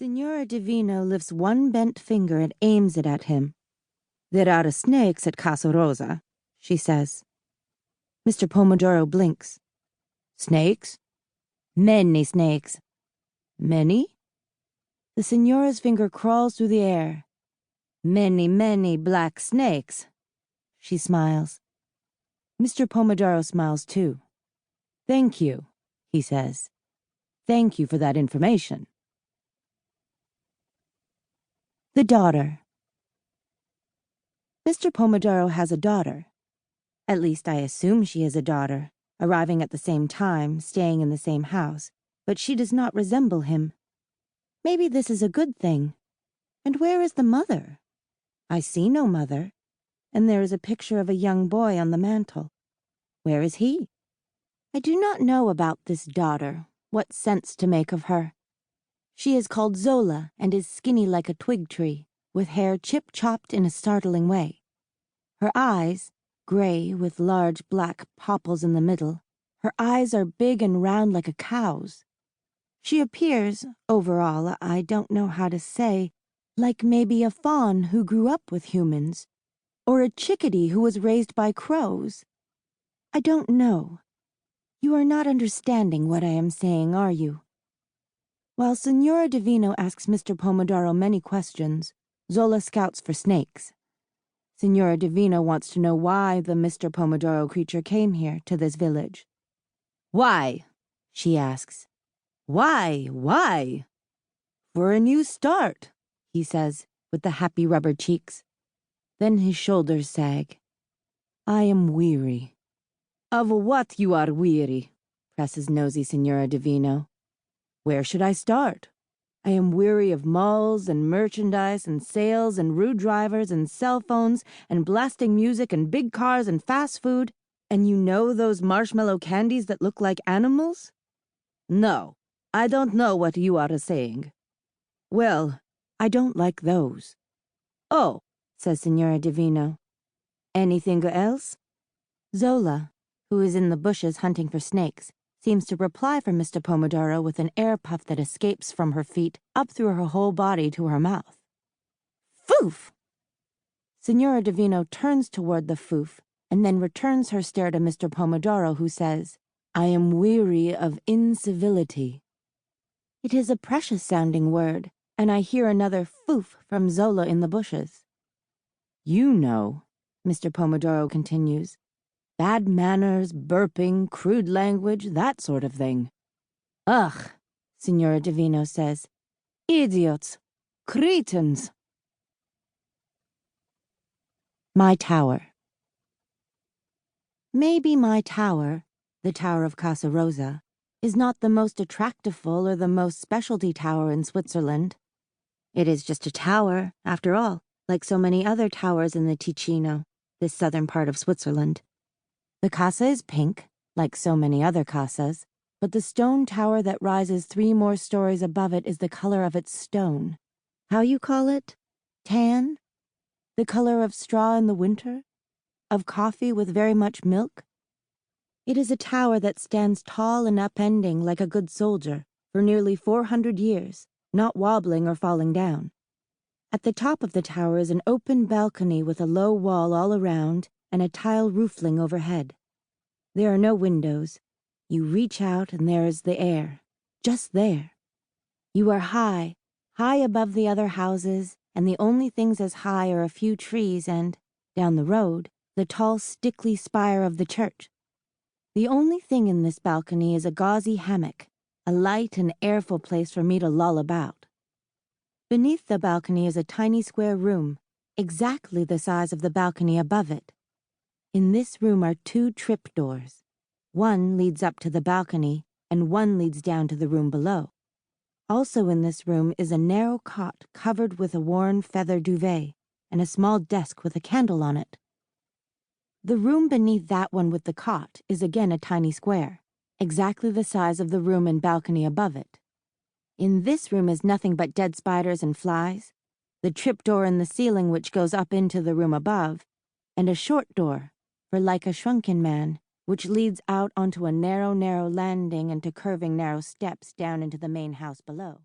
Signora Divino lifts one bent finger and aims it at him. "There are snakes at Casa Rosa," she says. Mr. Pomodoro blinks. "Snakes?" "Many snakes." "Many?" The signora's finger crawls through the air. "Many, many black snakes." She smiles. Mr. Pomodoro smiles too. "Thank you," he says. "Thank you for that information." The daughter. Mr. Pomodoro has a daughter. At least I assume she is a daughter, arriving at the same time, staying in the same house, but she does not resemble him. Maybe this is a good thing. And where is the mother? I see no mother, and there is a picture of a young boy on the mantel. Where is he? I do not know about this daughter, what sense to make of her. She is called Zola and is skinny like a twig tree, with hair chip-chopped in a startling way. Her eyes, gray with large black popples in the middle, her eyes are big and round like a cow's. She appears, overall, I don't know how to say, like maybe a fawn who grew up with humans, or a chickadee who was raised by crows. I don't know. You are not understanding what I am saying, are you? While Signora Divino asks Mr. Pomodoro many questions, Zola scouts for snakes. Signora Divino wants to know why the Mr. Pomodoro creature came here, to this village. "Why?" she asks. Why? "For a new start," he says, with the happy rubber cheeks. Then his shoulders sag. "I am weary." "Of what you are weary?" presses nosy Signora Divino. "Where should I start? I am weary of malls and merchandise and sales and rude drivers and cell phones and blasting music and big cars and fast food, and you know those marshmallow candies that look like animals? No, I don't know what you are saying." "Well, I don't like those." "Oh," says Signora Divino. "Anything else?" Zola, who is in the bushes hunting for snakes, seems to reply for Mr. Pomodoro with an air puff that escapes from her feet up through her whole body to her mouth. "Foof!" Signora Divino turns toward the foof and then returns her stare to Mr. Pomodoro, who says, "I am weary of incivility." It is a precious-sounding word, and I hear another foof from Zola in the bushes. "You know," Mr. Pomodoro continues, "bad manners, burping, crude language, that sort of thing." "Ugh," Signora Divino says. "Idiots. Cretins." My tower. Maybe my tower, the Tower of Casa Rosa, is not the most attractiful or the most specialty tower in Switzerland. It is just a tower, after all, like so many other towers in the Ticino, this southern part of Switzerland. The casa is pink, like so many other casas, but the stone tower that rises 3 more stories above it is the color of its stone. How you call it? Tan? The color of straw in the winter? Of coffee with very much milk? It is a tower that stands tall and upending like a good soldier for nearly 400 years, not wobbling or falling down. At the top of the tower is an open balcony with a low wall all around and a tile roofing overhead. There are no windows. You reach out and there is the air, just there. You are high, high above the other houses, and the only things as high are a few trees and, down the road, the tall stickly spire of the church. The only thing in this balcony is a gauzy hammock, a light and airful place for me to loll about. Beneath the balcony is a tiny square room, exactly the size of the balcony above it. In this room are 2 trapdoors. One leads up to the balcony, and one leads down to the room below. Also in this room is a narrow cot covered with a worn feather duvet, and a small desk with a candle on it. The room beneath that one with the cot is again a tiny square, exactly the size of the room and balcony above it. In this room is nothing but dead spiders and flies, the trapdoor in the ceiling which goes up into the room above, and a short door, for like a shrunken man, which leads out onto a narrow landing and to curving narrow steps down into the main house below.